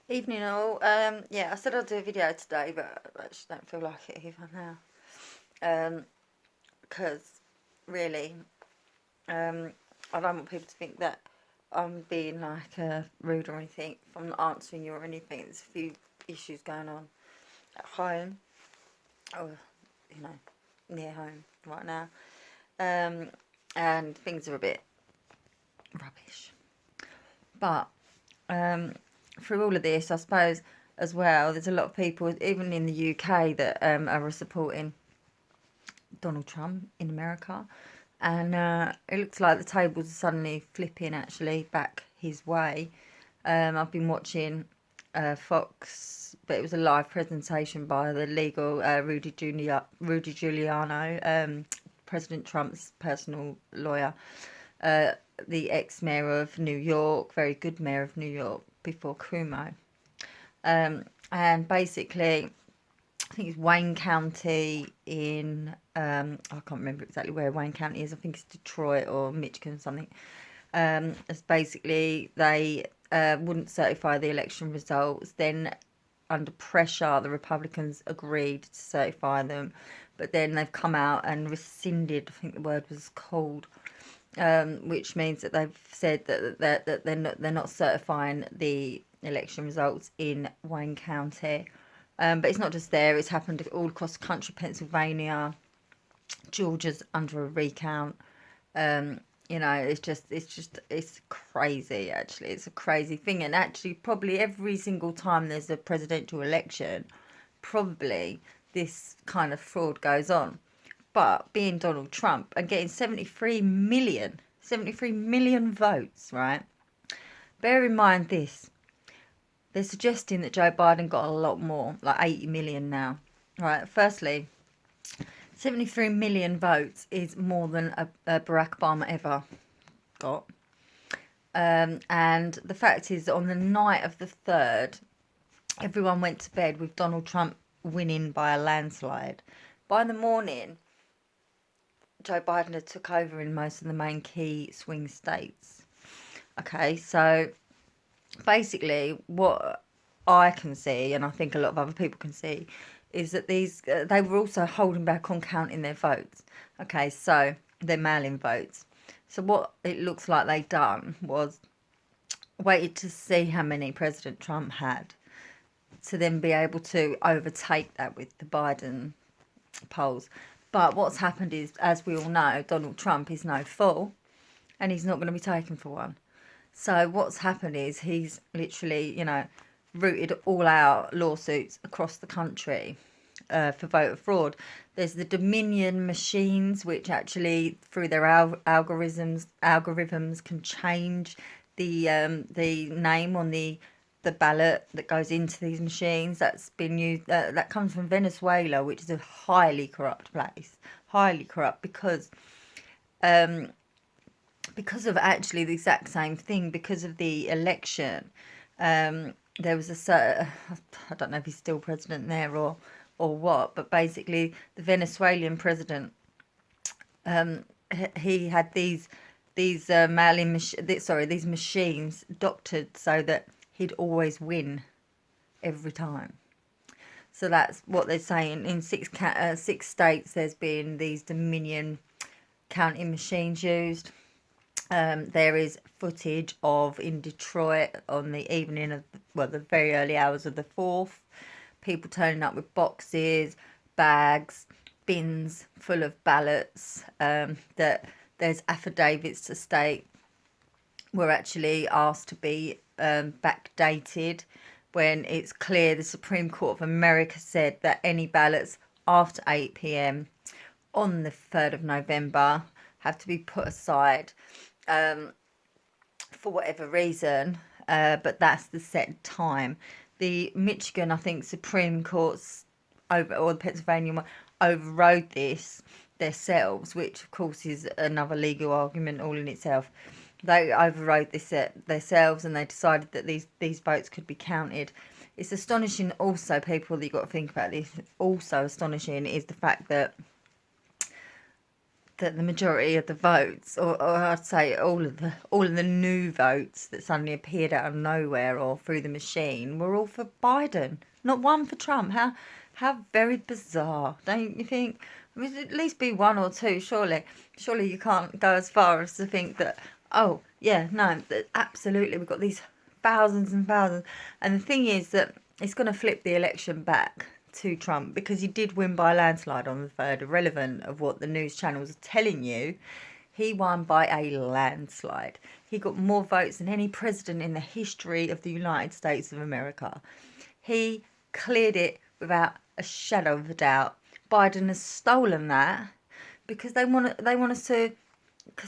Evening all. Yeah, I said I'd do a video today, but I just don't feel like it even now. Because really, um, I don't want people to think that I'm being like rude or anything. If I'm not answering you or anything, there's a few issues going on at home, or you know, near home right now, um, and things are a bit rubbish. But through all of this, I suppose as well, there's a lot of people, even in the UK, that are supporting Donald Trump in America, and it looks like the tables are suddenly flipping actually back his way. I've been watching Fox, but it was a live presentation by the legal Rudy Giuliano, President Trump's personal lawyer, uh, the ex-mayor of New York, very good mayor of New York before Cuomo. And basically, I think it's Wayne County in, I can't remember exactly where Wayne County is. I think it's Detroit or Michigan or something. It's basically they wouldn't certify the election results. Then, under pressure, the Republicans agreed to certify them, but then they've come out and rescinded. I think the word was called, which means that they've said that they're not certifying the election results in Wayne County. But it's not just there; it's happened all across the country. Pennsylvania, Georgia's under a recount. Um, it's crazy. Actually, it's a crazy thing, and actually, probably every single time there's a presidential election, probably this kind of fraud goes on. But being Donald Trump and getting 73 million votes, right? Bear in mind this. They're suggesting that Joe Biden got a lot more, like 80 million now. Right, firstly, 73 million votes is more than a Barack Obama ever got. And the fact is that on the night of the 3rd, everyone went to bed with Donald Trump winning by a landslide. By the morning, Joe Biden had took over in most of the main key swing states. Okay, so basically what I can see, and I think a lot of other people can see, is that these they were also holding back on counting their votes. Okay, so their mail-in votes. So what it looks like they done was waited to see how many President Trump had to then be able to overtake that with the Biden polls. But what's happened is, as we all know, Donald Trump is no fool and he's not going to be taken for one. So what's happened is he's literally, rooted all out lawsuits across the country for voter fraud. There's the Dominion machines, which actually, through their algorithms, can change the name on the ballot that goes into these machines. That's been used. That comes from Venezuela, which is a highly corrupt place, highly corrupt um, because of actually the exact same thing. Because of the election, there was a certain, I don't know if he's still president there or what, but basically the Venezuelan president, he had these these machines doctored so that he'd always win every time. So that's what they're saying. In six states, there's been these Dominion counting machines used. There is footage of in Detroit on the evening of, well, the very early hours of the 4th, people turning up with boxes, bags, bins full of ballots, that there's affidavits to state were actually asked to be backdated, when it's clear the Supreme Court of America said that any ballots after 8 p.m. on the 3rd of November have to be put aside for whatever reason, but that's the set time. The Michigan, I think, Supreme Court's or the Pennsylvania one overrode this themselves, which of course is another legal argument all in itself. They overrode this themselves, and they decided that these votes could be counted. It's astonishing. Also, people that you've got to think about this. Also astonishing is the fact that that the majority of the votes, or I'd say all of the new votes that suddenly appeared out of nowhere or through the machine were all for Biden, not one for Trump. How very bizarre, don't you think? I mean, at least be one or two, surely. Surely you can't go as far as to think that, oh yeah, no, absolutely, we've got these thousands and thousands, and the thing is that it's going to flip the election back to Trump because he did win by a landslide on the third, irrelevant of what the news channels are telling you. He won by a landslide. He got more votes than any president in the history of the United States of America. He cleared it without a shadow of a doubt. Biden has stolen that because they want us to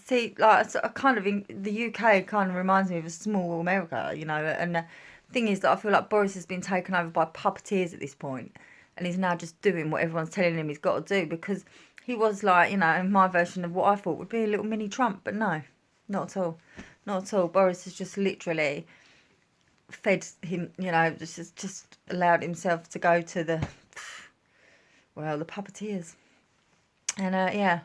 see, like, a kind of in the UK kind of reminds me of a small America, you know. And the thing is that I feel like Boris has been taken over by puppeteers at this point, and he's now just doing what everyone's telling him he's got to do, because he was, like, you know, in my version of what I thought would be a little mini Trump, but no, not at all, not at all. Boris has just literally fed him, you know, just allowed himself to go to the puppeteers, and yeah.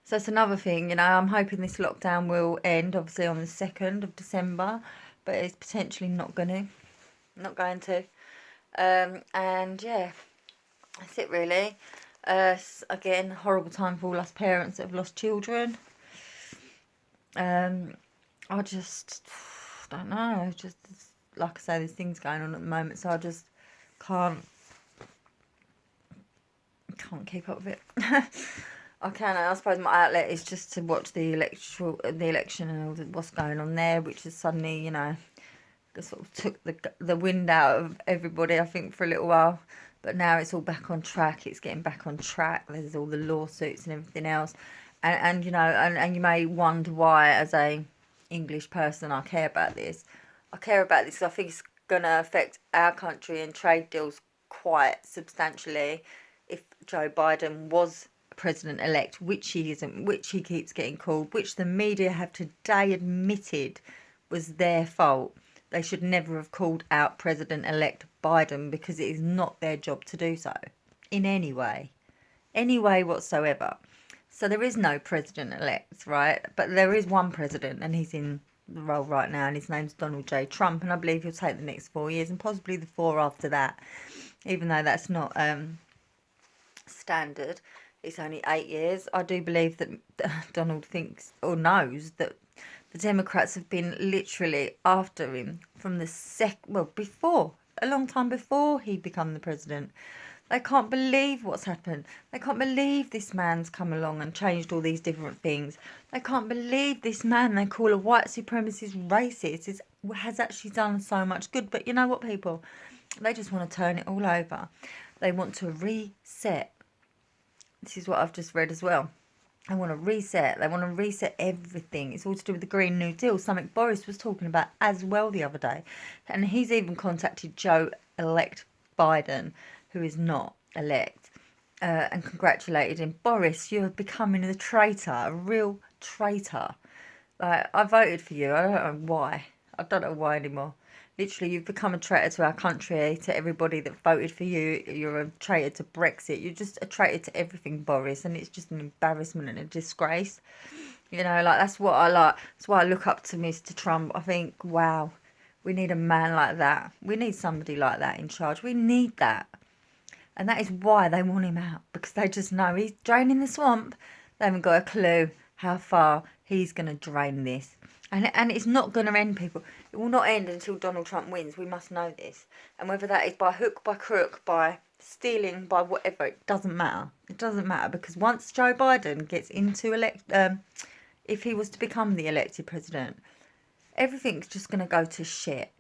So it's another thing, you know, I'm hoping this lockdown will end, obviously, on the 2nd of December, but it's potentially not going to. And yeah, that's it really. Again, horrible time for all us parents that have lost children. I just don't know, just, like I say, there's things going on at the moment, so I just can't keep up with it. I suppose my outlet is just to watch the election and all what's going on there, which is suddenly, you know, sort of took the wind out of everybody, I think, for a little while. But now it's all back on track. It's getting back on track. There's all the lawsuits and everything else. And you know, and you may wonder why, as a English person, I care about this. I care about this because I think it's going to affect our country and trade deals quite substantially if Joe Biden was president-elect, which he isn't, which he keeps getting called, which the media have today admitted was their fault. They should never have called out President-elect Biden because it is not their job to do so in any way whatsoever. So there is no president-elect, right? But there is one president, and he's in the role right now, and his name's Donald J. Trump, and I believe he'll take the next 4 years and possibly the 4 after that, even though that's not standard. It's only 8 years. I do believe that Donald thinks or knows that the Democrats have been literally after him from before, a long time before he became the president. They can't believe what's happened. They can't believe this man's come along and changed all these different things. They can't believe this man they call a white supremacist racist has actually done so much good. But you know what, people? They just want to turn it all over. They want to reset. This is what I've just read as well. They want to reset. They want to reset everything. It's all to do with the Green New Deal, something Boris was talking about as well the other day. And he's even contacted Joe-elect Biden, who is not elect, and congratulated him. Boris, you're becoming a traitor, a real traitor. Like, I voted for you. I don't know why. I don't know why anymore. Literally, you've become a traitor to our country, to everybody that voted for you. You're a traitor to Brexit. You're just a traitor to everything, Boris, and it's just an embarrassment and a disgrace. You know, like, that's what I like. That's why I look up to Mr. Trump. I think, wow, we need a man like that. We need somebody like that in charge. We need that. And that is why they want him out, because they just know he's draining the swamp. They haven't got a clue how far he's going to drain this. And it's not going to end, people. It will not end until Donald Trump wins. We must know this. And whether that is by hook, by crook, by stealing, by whatever, it doesn't matter. It doesn't matter, because once Joe Biden gets into if he was to become the elected president, everything's just going to go to shit.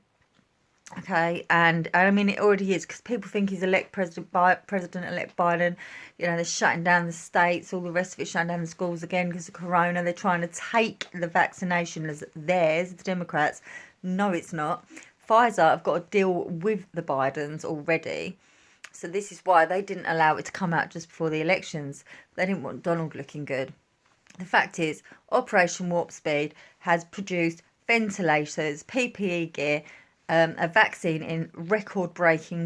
Okay, and I mean, it already is, because people think he's President-elect Biden. You know, they're shutting down the states, all the rest of it, shutting down the schools again because of Corona. They're trying to take the vaccination as theirs, the Democrats. No, it's not. Pfizer have got to deal with the Bidens already. So this is why they didn't allow it to come out just before the elections. They didn't want Donald looking good. The fact is, Operation Warp Speed has produced ventilators, PPE gear, a vaccine in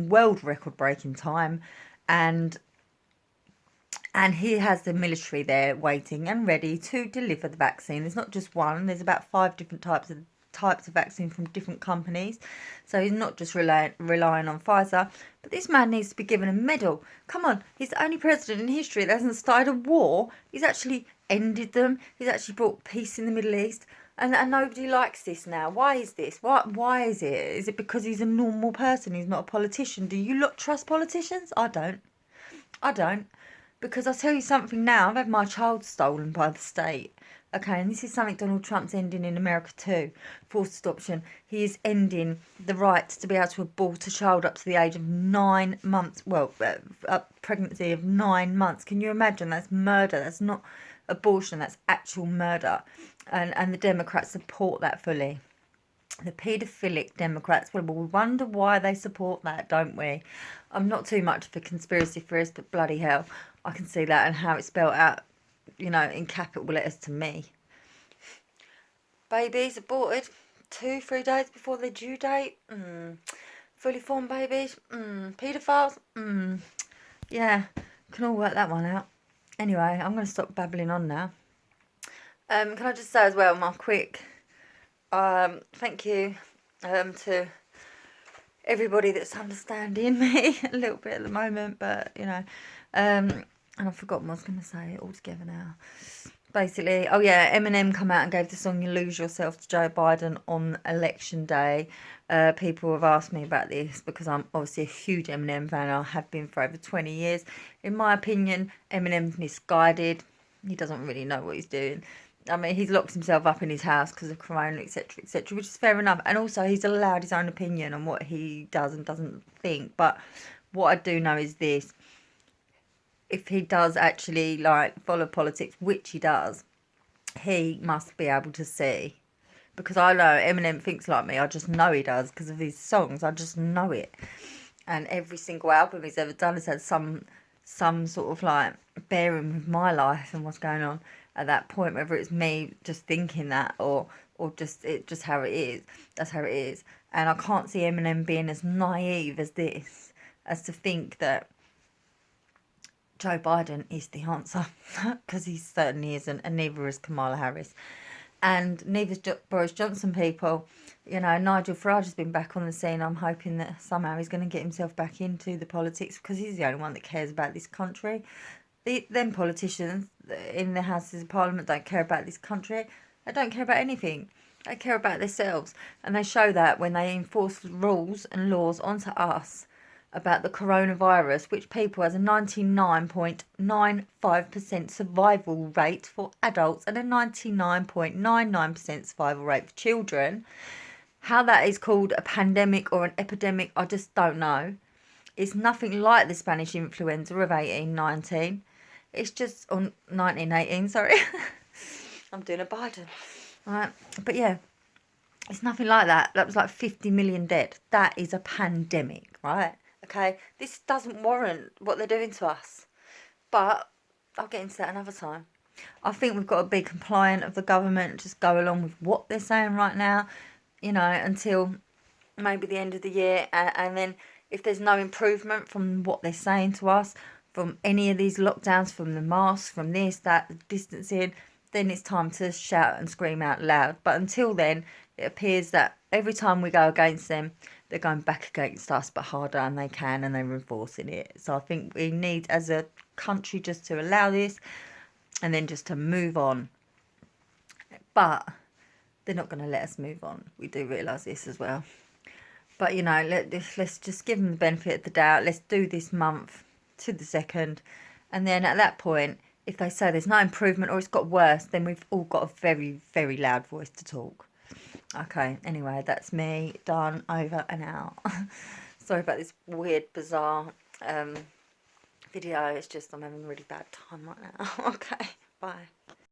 world record-breaking time, and And he has the military there waiting and ready to deliver the vaccine. There's not just one. There's about 5 different types of vaccine from different companies. So he's not just relying on Pfizer. But this man needs to be given a medal. Come on, he's the only president in history that hasn't started a war. He's actually ended them. He's actually brought peace in the Middle East. And nobody likes this now. Why is this? Why is it? Is it because he's a normal person? He's not a politician? Do you lot trust politicians? I don't. I don't. Because I'll tell you something now, I've had my child stolen by the state. Okay, and this is something Donald Trump's ending in America too. Forced adoption. He is ending the right to be able to abort a child up to the age of 9 months. Well, a pregnancy of 9 months. Can you imagine? That's murder. That's not abortion. That's actual murder. And the Democrats support that fully. The paedophilic Democrats, well, we wonder why they support that, don't we? I'm not too much of a conspiracy theorist, but bloody hell, I can see that and how it's spelled out, you know, in capital letters to me. Babies aborted 2-3 days before their due date. Fully formed babies. Paedophiles. Yeah, can all work that one out. Anyway, I'm going to stop babbling on now. Can I just say as well, my quick thank you to everybody that's understanding me a little bit at the moment, but you know, and I've forgotten what I was going to say altogether now. Basically, oh yeah, Eminem come out and gave the song "You Lose Yourself" to Joe Biden on election day. People have asked me about this because I'm obviously a huge Eminem fan. I have been for over 20 years. In my opinion, Eminem's misguided. He doesn't really know what he's doing. I mean, he's locked himself up in his house because of corona, etc., etc., which is fair enough. And also, he's allowed his own opinion on what he does and doesn't think. But what I do know is this. If he does actually, like, follow politics, which he does, he must be able to see. Because I know Eminem thinks like me. I just know he does because of his songs. I just know it. And every single album he's ever done has had some sort of, like, bearing with my life and what's going on at that point, whether it's me just thinking that or just how it is. That's how it is. And I can't see Eminem being as naive as this, as to think that Joe Biden is the answer, because he certainly isn't, and neither is Kamala Harris, and neither is Boris Johnson. People, you know, Nigel Farage has been back on the scene. I'm hoping that somehow he's going to get himself back into the politics because he's the only one that cares about this country. Them politicians in the Houses of Parliament don't care about this country. They don't care about anything. They care about themselves, and they show that when they enforce rules and laws onto us about the coronavirus, which people has a 99.95% survival rate for adults and a 99.99% survival rate for children. How that is called a pandemic or an epidemic, I just don't know. It's nothing like the Spanish influenza of 1819. It's just on 1918, sorry. I'm doing a Biden. Right. But yeah, it's nothing like that. That was like 50 million dead. That is a pandemic, right? Okay, this doesn't warrant what they're doing to us. But I'll get into that another time. I think we've got to be compliant of the government, just go along with what they're saying right now, you know, until maybe the end of the year. And then if there's no improvement from what they're saying to us, from any of these lockdowns, from the masks, from this, that, the distancing, then it's time to shout and scream out loud. But until then, it appears that every time we go against them, they're going back against us, but harder, and they can, and they're enforcing it. So I think we need, as a country, just to allow this, and then just to move on. But they're not going to let us move on. We do realise this as well. But, you know, let's just give them the benefit of the doubt. Let's do this month to the 2nd. And then at that point, if they say there's no improvement or it's got worse, then we've all got a very, very loud voice to talk. Okay, anyway, that's me, done, over and out. Sorry about this weird, bizarre video. It's just I'm having a really bad time right now. Okay, bye.